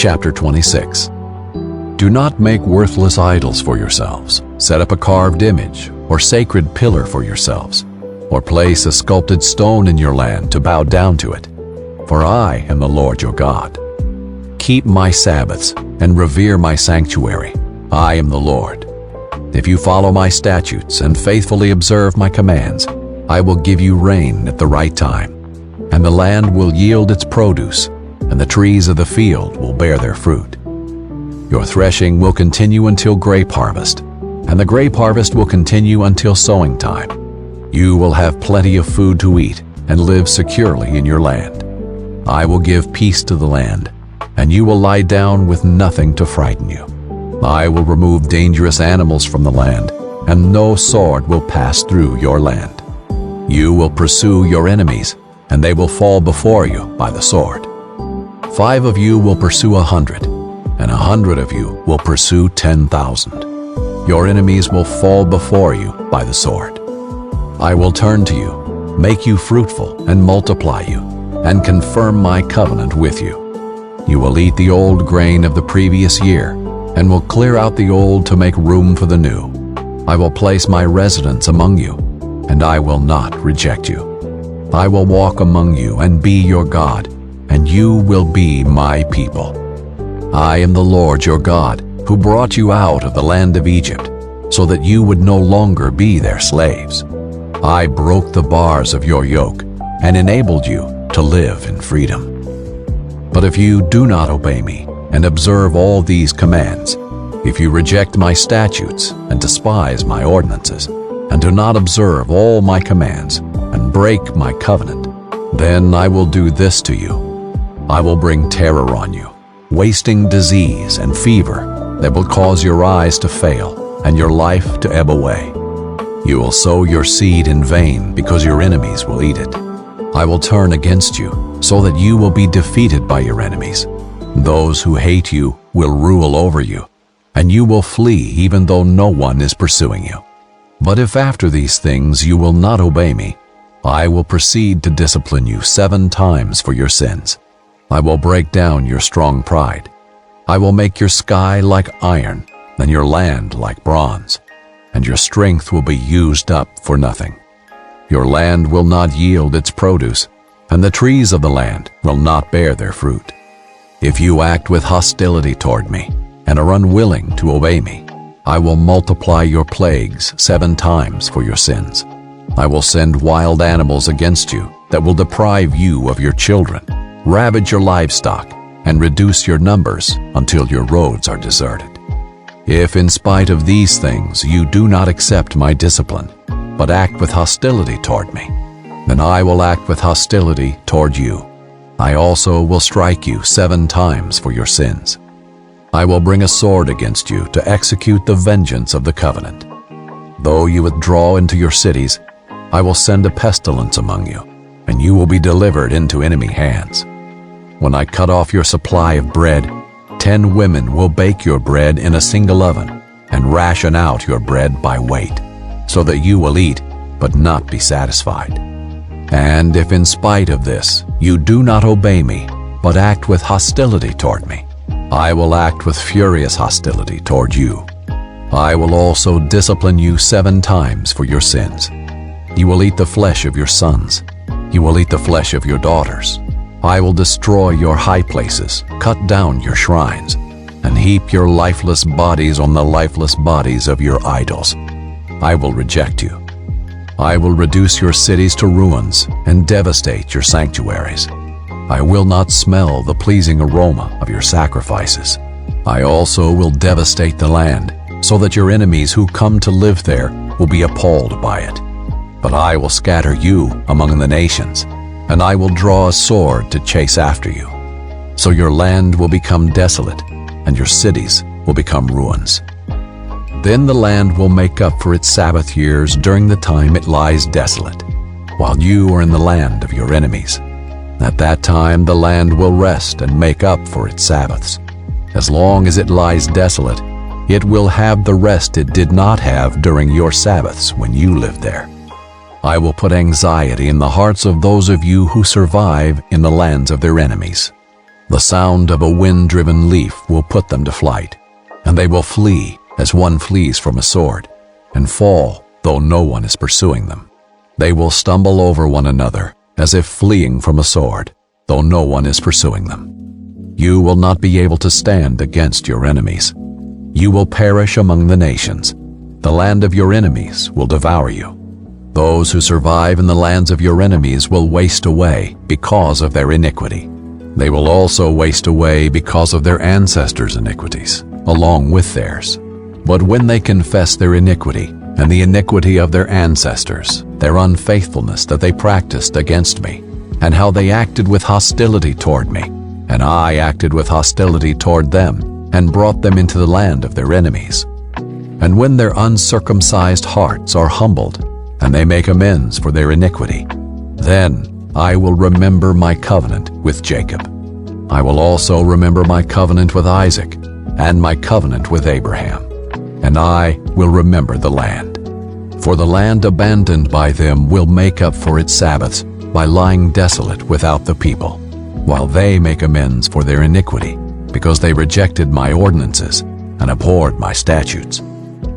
Chapter 26. Do not make worthless idols for yourselves. Set up a carved image or sacred pillar for yourselves, or place a sculpted stone in your land to bow down to it. For I am the Lord your God. Keep my Sabbaths and revere my sanctuary. I am the Lord. If you follow my statutes and faithfully observe my commands, I will give you rain at the right time, and the land will yield its produce, and the trees of the field will bear their fruit. Your threshing will continue until grape harvest, and the grape harvest will continue until sowing time. You will have plenty of food to eat and live securely in your land. I will give peace to the land, and you will lie down with nothing to frighten you. I will remove dangerous animals from the land, and no sword will pass through your land. You will pursue your enemies, and they will fall before you by the sword. 5 of you will pursue 100, and 100 of you will pursue 10,000. Your enemies will fall before you by the sword. I will turn to you, make you fruitful, and multiply you, and confirm my covenant with you. You will eat the old grain of the previous year, and will clear out the old to make room for the new. I will place my residence among you, and I will not reject you. I will walk among you and be your God, and you will be my people. I am the Lord your God, who brought you out of the land of Egypt, so that you would no longer be their slaves. I broke the bars of your yoke and enabled you to live in freedom. But if you do not obey me and observe all these commands, if you reject my statutes and despise my ordinances, and do not observe all my commands and break my covenant, then I will do this to you. I will bring terror on you, wasting disease and fever that will cause your eyes to fail and your life to ebb away. You will sow your seed in vain because your enemies will eat it. I will turn against you so that you will be defeated by your enemies. Those who hate you will rule over you, and you will flee even though no one is pursuing you. But if after these things you will not obey me, I will proceed to discipline you 7 times for your sins. I will break down your strong pride. I will make your sky like iron, and your land like bronze, and your strength will be used up for nothing. Your land will not yield its produce, and the trees of the land will not bear their fruit. If you act with hostility toward me and are unwilling to obey me, I will multiply your plagues 7 times for your sins. I will send wild animals against you that will deprive you of your children, ravage your livestock, and reduce your numbers until your roads are deserted. If in spite of these things you do not accept my discipline, but act with hostility toward me, then I will act with hostility toward you. I also will strike you 7 times for your sins. I will bring a sword against you to execute the vengeance of the covenant. Though you withdraw into your cities, I will send a pestilence among you, and you will be delivered into enemy hands. When I cut off your supply of bread, 10 women will bake your bread in a single oven and ration out your bread by weight, so that you will eat but not be satisfied. And if in spite of this you do not obey me, but act with hostility toward me, I will act with furious hostility toward you. I will also discipline you 7 times for your sins. You will eat the flesh of your sons. You will eat the flesh of your daughters. I will destroy your high places, cut down your shrines, and heap your lifeless bodies on the lifeless bodies of your idols. I will reject you. I will reduce your cities to ruins and devastate your sanctuaries. I will not smell the pleasing aroma of your sacrifices. I also will devastate the land, so that your enemies who come to live there will be appalled by it. But I will scatter you among the nations, and I will draw a sword to chase after you. So your land will become desolate, and your cities will become ruins. Then the land will make up for its Sabbath years during the time it lies desolate, while you are in the land of your enemies. At that time the land will rest and make up for its Sabbaths. As long as it lies desolate, it will have the rest it did not have during your Sabbaths when you lived there. I will put anxiety in the hearts of those of you who survive in the lands of their enemies. The sound of a wind-driven leaf will put them to flight, and they will flee as one flees from a sword, and fall though no one is pursuing them. They will stumble over one another as if fleeing from a sword, though no one is pursuing them. You will not be able to stand against your enemies. You will perish among the nations. The land of your enemies will devour you. Those who survive in the lands of your enemies will waste away because of their iniquity. They will also waste away because of their ancestors' iniquities, along with theirs. But when they confess their iniquity and the iniquity of their ancestors, their unfaithfulness that they practiced against me, and how they acted with hostility toward me, and I acted with hostility toward them, and brought them into the land of their enemies. And when their uncircumcised hearts are humbled, and they make amends for their iniquity, then I will remember my covenant with Jacob. I will also remember my covenant with Isaac, and my covenant with Abraham. And I will remember the land. For the land abandoned by them will make up for its Sabbaths by lying desolate without the people, while they make amends for their iniquity, because they rejected my ordinances and abhorred my statutes.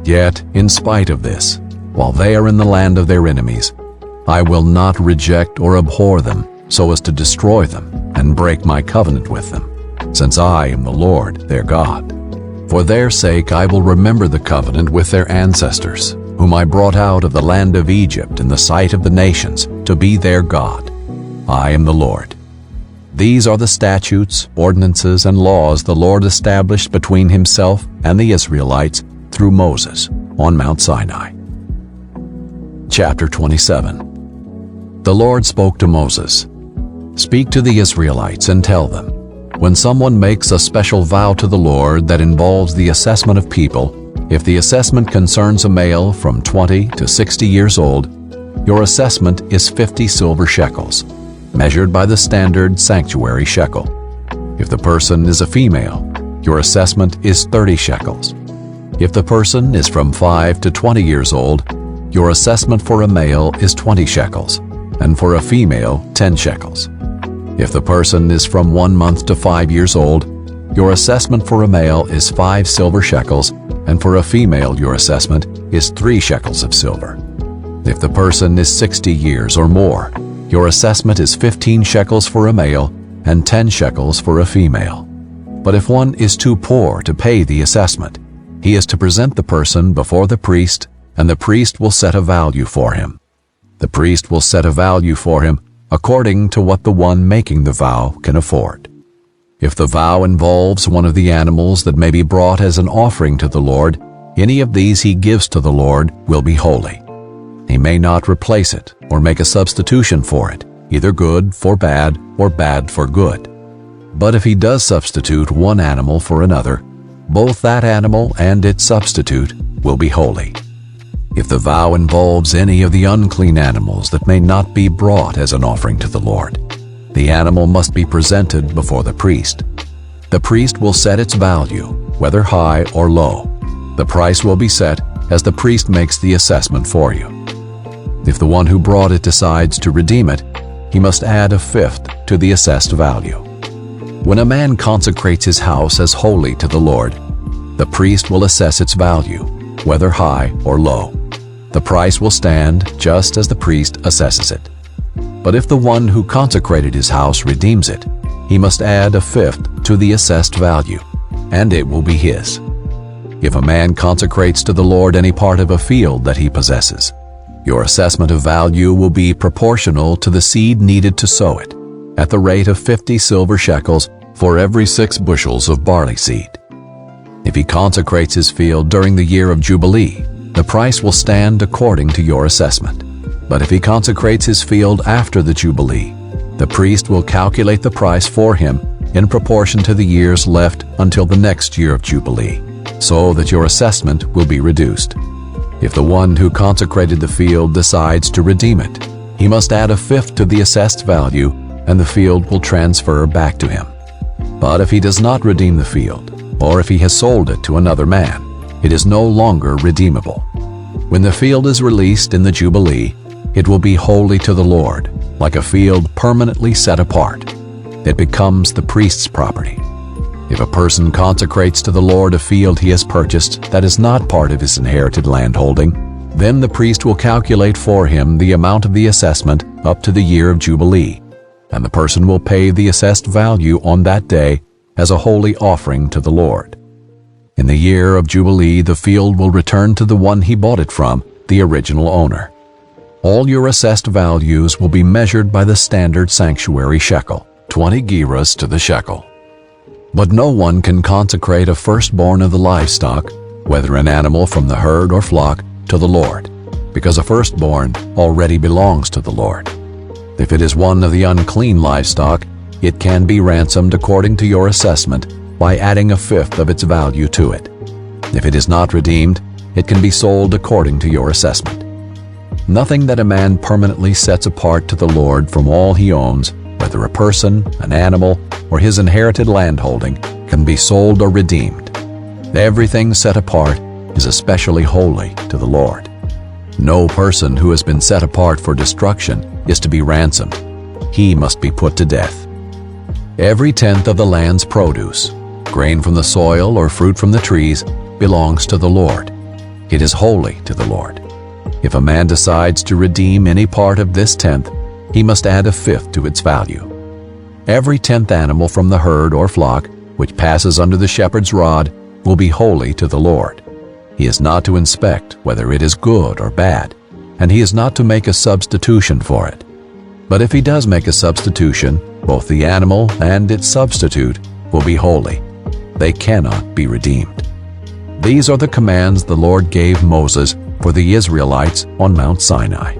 Yet, in spite of this, while they are in the land of their enemies, I will not reject or abhor them so as to destroy them and break my covenant with them, since I am the Lord their God. For their sake I will remember the covenant with their ancestors, whom I brought out of the land of Egypt in the sight of the nations, to be their God. I am the Lord. These are the statutes, ordinances, and laws the Lord established between himself and the Israelites through Moses on Mount Sinai. Chapter 27. The Lord spoke to Moses, "Speak to the Israelites and tell them, when someone makes a special vow to the Lord that involves the assessment of people, if the assessment concerns a male from 20 to 60 years old, your assessment is 50 silver shekels, measured by the standard sanctuary shekel. If the person is a female, your assessment is 30 shekels. If the person is from 5 to 20 years old, your assessment for a male is 20 shekels, and for a female 10 shekels. If the person is from 1 month to 5 years old, your assessment for a male is 5 silver shekels, and for a female your assessment is 3 shekels of silver. If the person is 60 years or more, your assessment is 15 shekels for a male and 10 shekels for a female. But if one is too poor to pay the assessment, he is to present the person before the priest, and the priest will set a value for him. The priest will set a value for him according to what the one making the vow can afford. If the vow involves one of the animals that may be brought as an offering to the Lord, any of these he gives to the Lord will be holy. He may not replace it or make a substitution for it, either good for bad or bad for good. But if he does substitute one animal for another, both that animal and its substitute will be holy. If the vow involves any of the unclean animals that may not be brought as an offering to the Lord, the animal must be presented before the priest. The priest will set its value, whether high or low. The price will be set as the priest makes the assessment for you. If the one who brought it decides to redeem it, he must add a fifth to the assessed value. When a man consecrates his house as holy to the Lord, the priest will assess its value, whether high or low. The price will stand just as the priest assesses it. But if the one who consecrated his house redeems it, he must add a fifth to the assessed value, and it will be his. If a man consecrates to the Lord any part of a field that he possesses, your assessment of value will be proportional to the seed needed to sow it, at the rate of 50 silver shekels for every 6 bushels of barley seed. If he consecrates his field during the year of Jubilee, the price will stand according to your assessment. But if he consecrates his field after the Jubilee, the priest will calculate the price for him in proportion to the years left until the next year of Jubilee, so that your assessment will be reduced. If the one who consecrated the field decides to redeem it, he must add a fifth to the assessed value, and the field will transfer back to him. But if he does not redeem the field, or if he has sold it to another man, it is no longer redeemable. When the field is released in the Jubilee, it will be holy to the Lord, like a field permanently set apart. it becomes the priest's property. If a person consecrates to the Lord a field he has purchased that is not part of his inherited landholding, then the priest will calculate for him the amount of the assessment up to the year of Jubilee, and the person will pay the assessed value on that day as a holy offering to the Lord. In the year of Jubilee, the field will return to the one he bought it from, the original owner. All your assessed values will be measured by the standard sanctuary shekel, 20 gerahs to the shekel. But no one can consecrate a firstborn of the livestock, whether an animal from the herd or flock, to the Lord, because a firstborn already belongs to the Lord. If it is one of the unclean livestock, it can be ransomed according to your assessment by adding a fifth of its value to it. If it is not redeemed, it can be sold according to your assessment. Nothing that a man permanently sets apart to the Lord from all he owns, whether a person, an animal, or his inherited landholding, can be sold or redeemed. Everything set apart is especially holy to the Lord. No person who has been set apart for destruction is to be ransomed. He must be put to death. Every tenth of the land's produce, grain from the soil or fruit from the trees, belongs to the Lord. It is holy to the Lord. If a man decides to redeem any part of this tenth, he must add a fifth to its value. Every 10th animal from the herd or flock, which passes under the shepherd's rod, will be holy to the Lord. He is not to inspect whether it is good or bad, and he is not to make a substitution for it. But if he does make a substitution, both the animal and its substitute will be holy. They cannot be redeemed. These are the commands the Lord gave Moses for the Israelites on Mount Sinai.